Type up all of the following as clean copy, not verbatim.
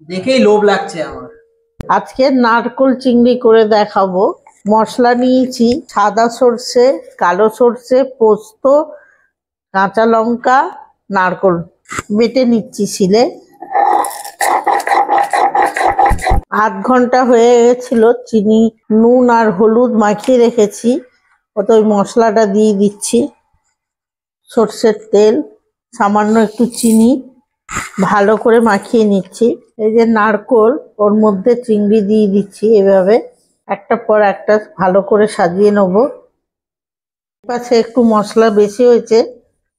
দেখেই লোভ লাগছে আমার। আজকে নারকোল চিংড়ি করে দেখাবো। মশলা নিয়েছি সাদা সর্ষে, কালো সর্ষে, পোস্ত, কাঁচা লঙ্কা, নারকোল বেটে নিচ্ছি শিলে। আধ ঘন্টা হয়ে গেছিল, চিনি, নুন আর হলুদ মাখিয়ে রেখেছি। ওতে ওই মশলাটা দিয়ে দিচ্ছি, সর্ষের তেল, সামান্য একটু চিনি, ভালো করে মাখিয়ে নিচ্ছি। এই যে নারকোল, ওর মধ্যে চিংড়ি দিয়ে দিচ্ছি। এভাবে একটা পর একটা ভালো করে সাজিয়ে নেব। পাশে একটু মশলা বেশি হয়েছে,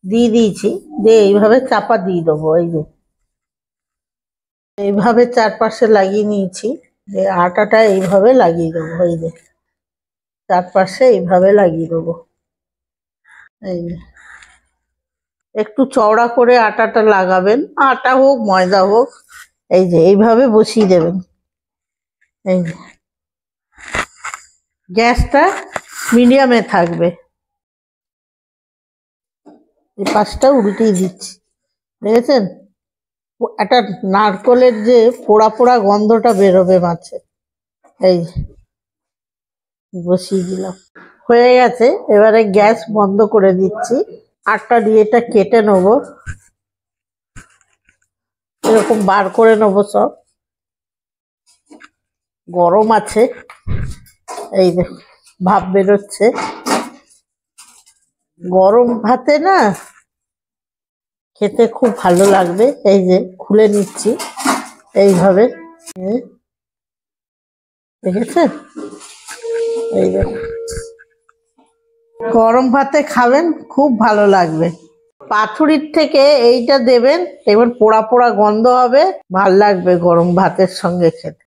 দিয়ে দিয়েছি, দিয়ে এইভাবে চাপা দিয়ে দেবো। এই যে এইভাবে চারপাশে লাগিয়ে নিয়েছি, যে আটাটা এইভাবে লাগিয়ে দেবো। এই যে চারপাশে এইভাবে লাগিয়ে দেবো। এই যে একটু চওড়া করে আটাটা লাগাবেন, আটা হোক ময়দা হোক। এই যে এইভাবে বসিয়ে দেবেন। এই যে গ্যাসটা মিডিয়ামে থাকবে। এই পাশটা উল্টিয়ে দিচ্ছি, দেখেছেন? একটা নারকলের যে পোড়া পোড়া গন্ধটা বেরোবে মাছে। এই বসিয়ে দিলাম, হয়ে গেছে। এবারে গ্যাস বন্ধ করে দিচ্ছি। আটটা দিয়ে এটা কেটে নেবো, এরকম বার করে নেবো সব। গরম আছে, এই যে ভাপ বেরোচ্ছে। গরম ভাতে না খেতে খুব ভালো লাগবে। এই যে খুলে নিচ্ছি এইভাবে, দেখেছেন? এই যে গরম ভাতে খাবেন, খুব ভালো লাগবে। পাথুরির থেকে এইটা দেবেন, এবার পোড়া পোড়া গন্ধ হবে, ভাল লাগবে গরম ভাতের সঙ্গে খেতে।